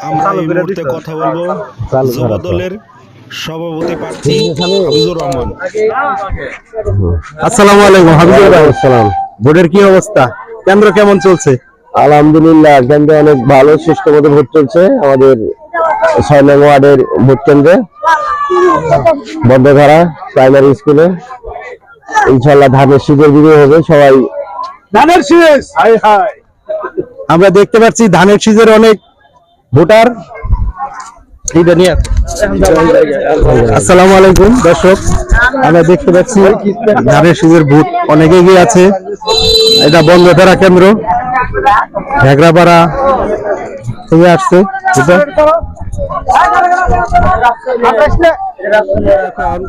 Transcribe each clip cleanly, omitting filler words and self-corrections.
আমরা এই মুহূর্তে কথা বলবো যুব দলের সভাপতি প্রার্থী হাফিজুর রহমান। আসসালামু আলাইকুম হাফিজুর ভাই। আসসালাম। ভোটের কি অবস্থা, কেন্দ্র কেমন চলছে? আলহামদুলিল্লাহ, কেন্দ্রে অনেক ভালো সুষ্ঠুভাবে ভোট চলছে। আমাদের 6 নং ওয়ার্ডের ভোট কেন্দ্রে বদ্ধধারা প্রাইমারি স্কুলে ইনশাল্লাহ ধানের শীষের বিজয় হবে। সবাই ধানের শীষ। আমরা দেখতে পাচ্ছি ধানের শীষের অনেক ভোটার। আসসালামু আলাইকুম দর্শক, আমরা দেখতে পাচ্ছি ধানের শীষের ভোট অনেক এগিয়ে আছে। এটা বন্ধধারা কেন্দ্র, ঘেগরাপাড়া থেকে আসছে।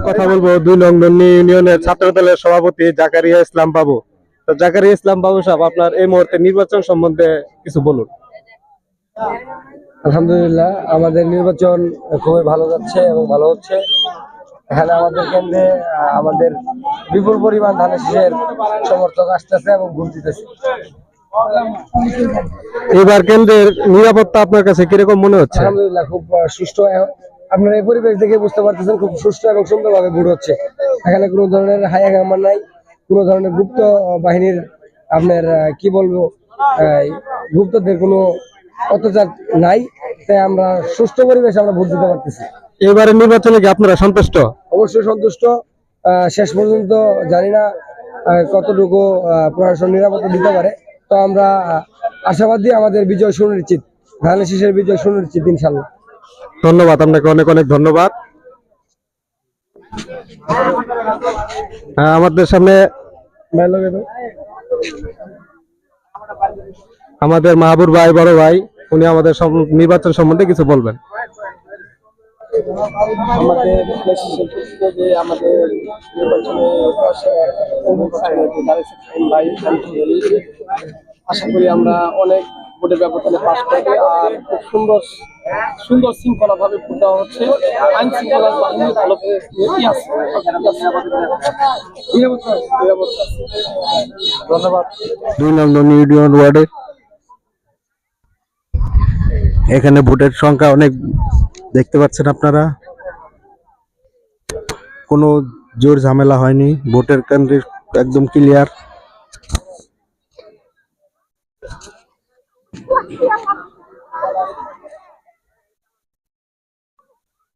কথা বলবো 2 নং নন্নী ইউনিয়নের ছাত্র দলের সভাপতি জাকারিয়া ইসলাম বাবু। তো জাকারিয়া ইসলাম বাবু সাহেব, আপনার এই মুহূর্তে নির্বাচন সম্বন্ধে কিছু বলুন। আলহামদুলিল্লাহ, আমাদের নির্বাচন খুবই ভালো যাচ্ছে এবং ভালো হচ্ছে। এখানে আমাদের কেন্দ্রে আমাদের বিপুল পরিমাণ ধানের শীষের সমর্থক আসতেছে এবং ভোট দিতেছে। এবার কেন্দ্রের নিরাপত্তা আপনার কাছে কিরকম মনে হচ্ছে? আলহামদুলিল্লাহ, খুব সুষ্ঠু। আপনার এই পরিবেশ দেখে বুঝতে পারতেছেন খুব সুষ্ঠু এবং সুন্দরভাবে ভোট হচ্ছে। এখানে কোনো ধরনের হাইয়াকাম্মা নাই, কোনো ধরনের গুপ্ত বাহিনীর আপনার কি বলবো গুপ্তদের কোনো অত্যাচার নাই। তাই আমরা সুষ্ঠু পরিবেশে আমরা ভোট দিতে পারতেছি। এবারের নির্বাচনে কি আপনারা সন্তুষ্ট? অবশ্যই সন্তুষ্ট। শেষ পর্যন্ত জানি না কতটুকু প্রশাসন নিরাপত্তা দিতে পারে, তো আমরা আশাবাদী আমাদের বিজয় সুনিশ্চিত, ধানের শীষের বিজয় সুনিশ্চিত ইনশাল্লাহ। ধন্যবাদ আপনাকে, অনেক অনেক ধন্যবাদ। আমাদের সামনে আমাদের মাহবুব ভাই, বড় ভাই, উনি আমাদের নির্বাচন সম্বন্ধে কিছু বলবেন। আশা করি আমরা অনেক ভোটের ব্যবধানে পাস করবে আর খুব সুন্দর সুন্দর শৃঙ্খলা ভাবে ভোট দেওয়া হচ্ছে। আইন শৃঙ্খলার বাহিনী ভালো ধন্যবাদ। 2 নং ইউনিয়ন ওয়ার্ডে এখানে ভোটের সংখ্যা অনেক দেখতে পাচ্ছেন আপনারা, কোনো জোর ঝামেলা হয়নি, ভোটের কেন্দ্র একদম ক্লিয়ার।